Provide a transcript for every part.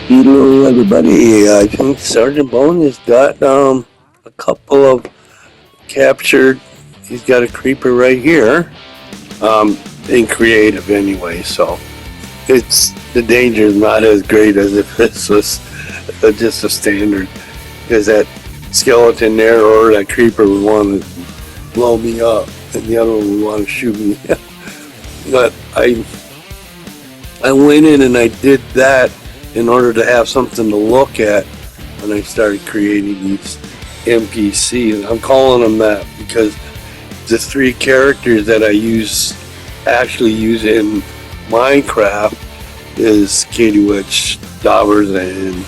Hello, everybody. I think Sergeant Bone has got a couple of captured. He's got a creeper right here, in creative anyway. So it's the danger is not as great as if this was just a standard, because that skeleton there or that creeper would want to blow me up, and the other one would want to shoot me. But I went in and I did that in order to have something to look at when I started creating these NPCs. I'm calling them that because the three characters that I actually use in Minecraft is Katie Witch, Daubers, and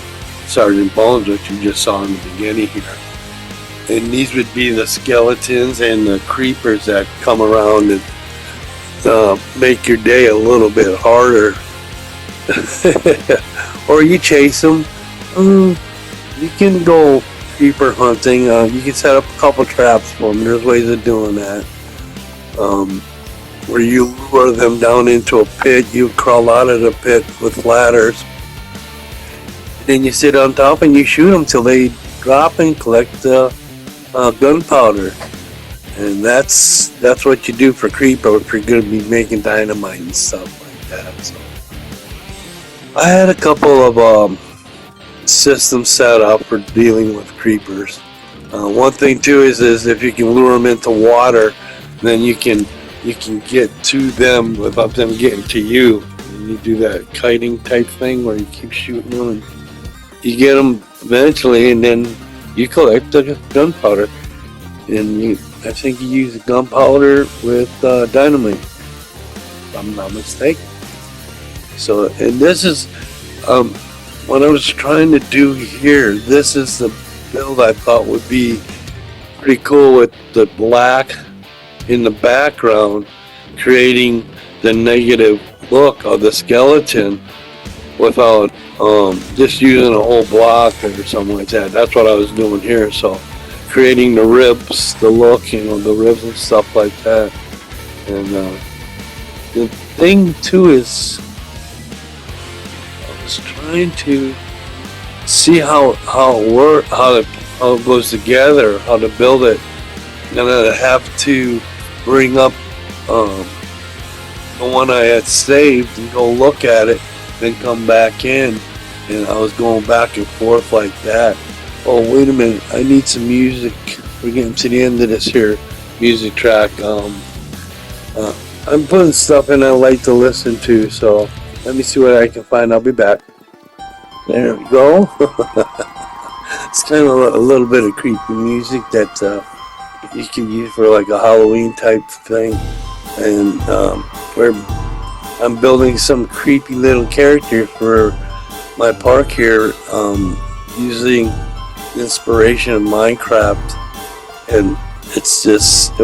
Sergeant Bones, which you just saw in the beginning here. And these would be the skeletons and the creepers that come around and make your day a little bit harder. Or you chase them. You can go creeper hunting. You can set up a couple traps for them. There's ways of doing that. Where you lure them down into a pit. You crawl out of the pit with ladders. Then you sit on top and you shoot them till they drop and collect gunpowder. And that's what you do for creeper if you're going to be making dynamite and stuff like that. So I had a couple of systems set up for dealing with creepers. One thing too is if you can lure them into water, then you can get to them without them getting to you. And you do that kiting type thing where you keep shooting them and you get them eventually, and then you collect the gunpowder. And I think you use gunpowder with dynamite, if I'm not mistaken. So, and this is what I was trying to do here. This is the build I thought would be pretty cool with the black in the background, creating the negative look of the skeleton without just using a whole block or something like that. That's what I was doing here. So creating the ribs, the look, the ribs and stuff like that. And the thing too is, I was trying to see how it goes together, how to build it. And I have to bring up the one I had saved and go look at it, then come back in. And I was going back and forth like that. Oh, wait a minute, I need some music. We're getting to the end of this here music track. I'm putting stuff in I like to listen to, so let me see what I can find. I'll be back. There we go. It's kind of a little bit of creepy music that you can use for like a Halloween type thing. And where I'm building some creepy little character for my park here, using inspiration of Minecraft, and it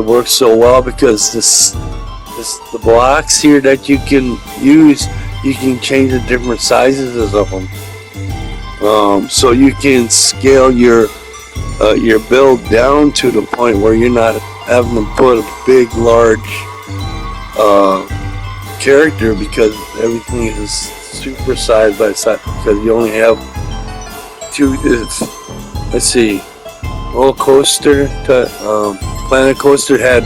works so well because the blocks here that you can use, you can change the different sizes of them, so you can scale your build down to the point where you're not having to put a big large character, because everything is super side by side, because you only have two. Let's see, Roller Coaster to Planet Coaster had,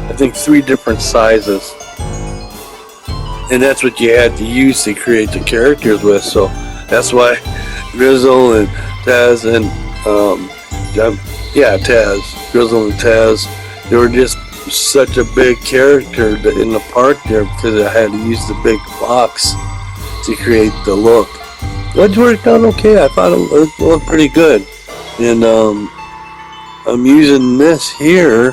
I think, 3 different sizes, and that's what you had to use to create the characters with. So that's why Grizzle and Taz and Grizzle and Taz, they were just such a big character in the park there, because I had to use the big box to create the look. It worked out okay. I thought it looked pretty good. And I'm using this here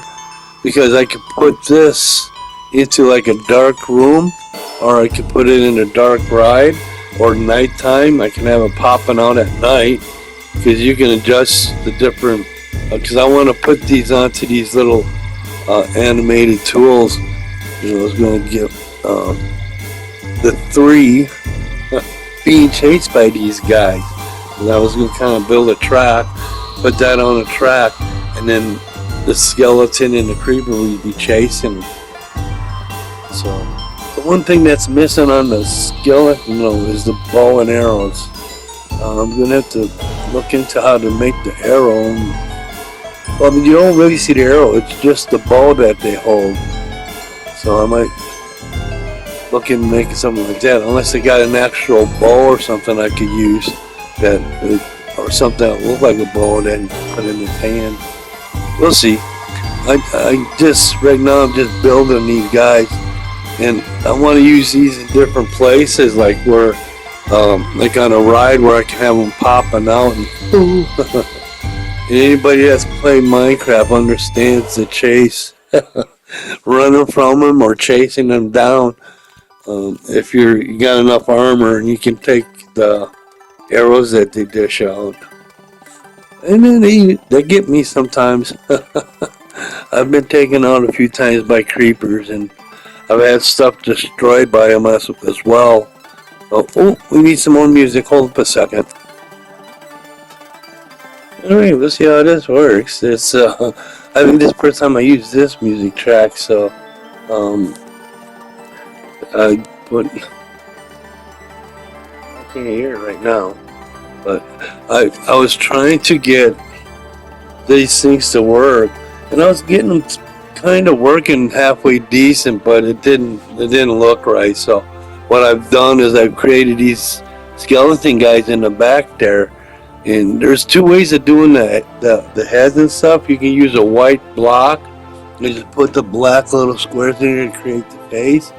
because I could put this into like a dark room, or I could put it in a dark ride, or nighttime. I can have it popping out at night, because you can adjust the different, because I want to put these onto these little animated tools. I was going to get the 3 being chased by these guys, and I was going to kind of build a track, put that on a track, and then the skeleton and the creeper would be chasing them. So The one thing that's missing on the skeleton though is the bow and arrows. I'm gonna have to look into how to make the arrow. Well, you don't really see the arrow; it's just the bow that they hold. So I might look into making something like that, unless they got an actual bow or something I could use that, or something that looked like a bow and then put in his hand. We'll see. I just right now I'm just building these guys, and I want to use these in different places, like where, like on a ride where I can have them popping out. And, and anybody that's played Minecraft understands the chase, running from them or chasing them down. If you got enough armor, and you can take the arrows that they dish out, and then they get me sometimes. I've been taken out a few times by creepers, and I've had stuff destroyed by them as well. Oh, we need some more music. Hold up a second. Alright, let's see how this works. It's I think this is the first time I use this music track, so I can't hear it right now. But I was trying to get these things to work, and I was getting them kind of working halfway decent, but it didn't look right. So what I've done is I've created these skeleton guys in the back there, and there's two ways of doing that. The heads and stuff, you can use a white block and just put the black little squares in there to create the face.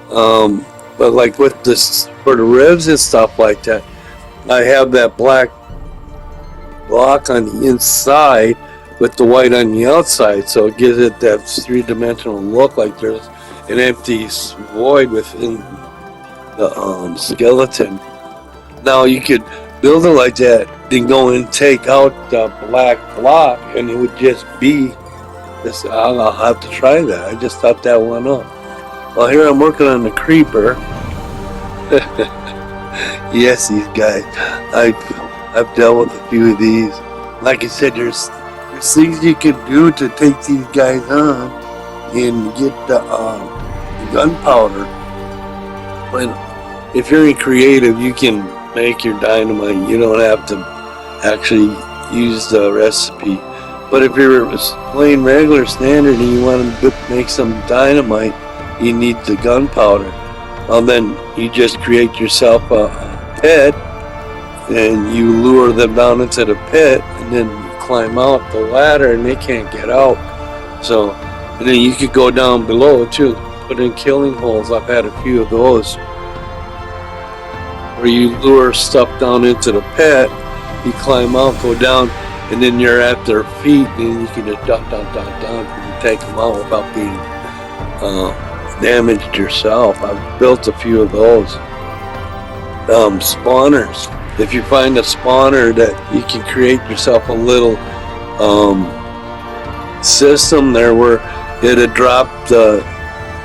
But like with this for the ribs and stuff like that, I have that black block on the inside with the white on the outside, so it gives it that three-dimensional look, like there's an empty void within the skeleton. Now you could build it like that, then go and take out the black block, and it would just be this. I'll have to try that. I just thought that one up. Well, here I'm working on the creeper. Yes, these guys. I've dealt with a few of these. Like I said, there's things you can do to take these guys on and get the gunpowder. When if you're in creative, you can make your dynamite. You don't have to actually use the recipe. But if you're playing regular standard and you want to make some dynamite, you need the gunpowder. Well, then you just create yourself a pit, and you lure them down into the pit, and then you climb out the ladder, and they can't get out. So, and then you could go down below too, put in killing holes. I've had a few of those, where you lure stuff down into the pit, you climb out, go down, and then you're at their feet, and you can just dump, and take them out without being damaged yourself. I've built a few of those. Spawners. If you find a spawner that you can create yourself a little system there where it'll drop the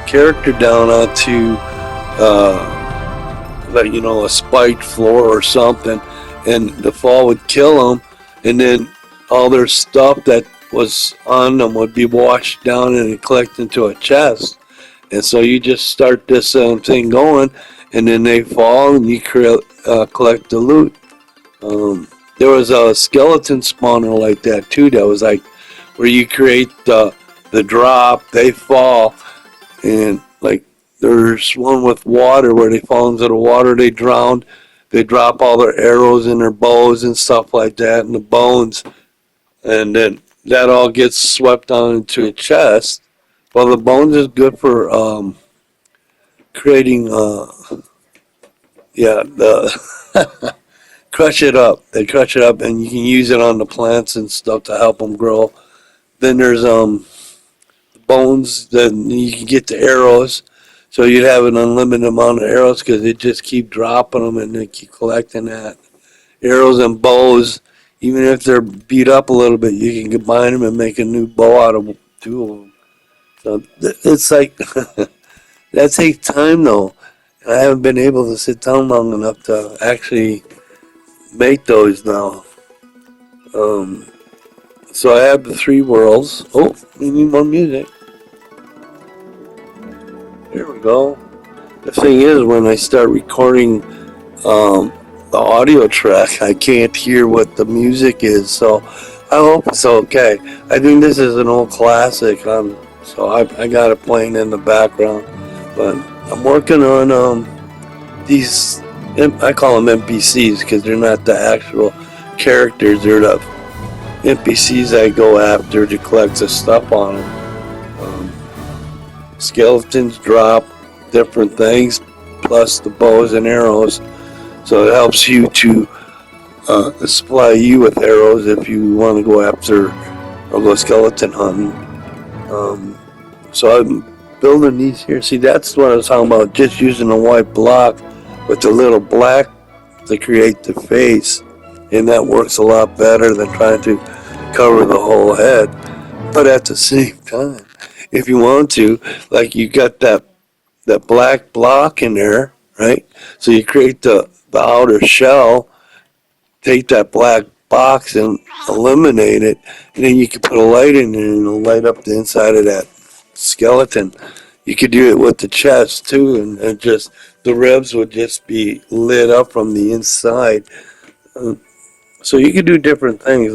character down onto like, you know, a spiked floor or something, and the fall would kill them, and then all their stuff that was on them would be washed down and collect into a chest. And so you just start this thing going, and then they fall, and you collect the loot. There was a skeleton spawner like that too. That was like where you create the drop, they fall, and like there's one with water where they fall into the water, they drown, they drop all their arrows and their bows and stuff like that, and the bones, and then that all gets swept down into a chest. Well, the bones is good for creating, the crush it up. They crush it up, and you can use it on the plants and stuff to help them grow. Then there's bones. Then you can get the arrows, so you'd have an unlimited amount of arrows because they just keep dropping them, and they keep collecting that. Arrows and bows, even if they're beat up a little bit, you can combine them and make a new bow out of two of them. So it's like, that takes time though. I haven't been able to sit down long enough to actually make those now. So I have the 3 worlds. Oh, we need more music. Here we go. The thing is, when I start recording the audio track, I can't hear what the music is, so I hope it's okay. I think this is an old classic, so I got it playing in the background. But I'm working on these, I call them NPCs because they're not the actual characters, they're the NPCs I go after to collect the stuff on them. Skeletons drop different things, plus the bows and arrows. So it helps you to supply you with arrows if you want to go after or go skeleton hunting. So I'm building these here. See, that's what I was talking about, just using a white block with a little black to create the face. And that works a lot better than trying to cover the whole head. But at the same time, if you want to, like you got that black block in there, right? So you create the outer shell, take that black box and eliminate it, and then you can put a light in it and it'll light up the inside of that skeleton. You could do it with the chest too, and just the ribs would just be lit up from the inside. So you could do different things.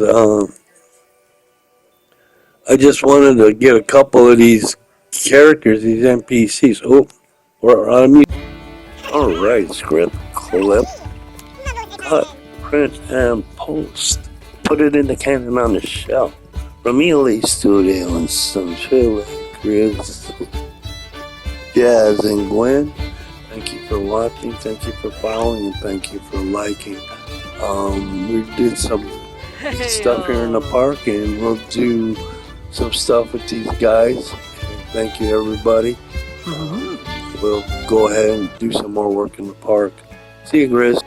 I just wanted to get a couple of these characters, these NPCs. Oh, we're on mute. All right, script, clip, cut, print, and post. Put it in the cannon on the shelf. From ELAstudio and some Phyled, Grizz, Jazz, and Gwinn. Thank you for watching. Thank you for following, and thank you for liking. We did some stuff here in the park, and we'll do some stuff with these guys. Thank you, everybody. We'll go ahead and do some more work in the park. See you, Grizz.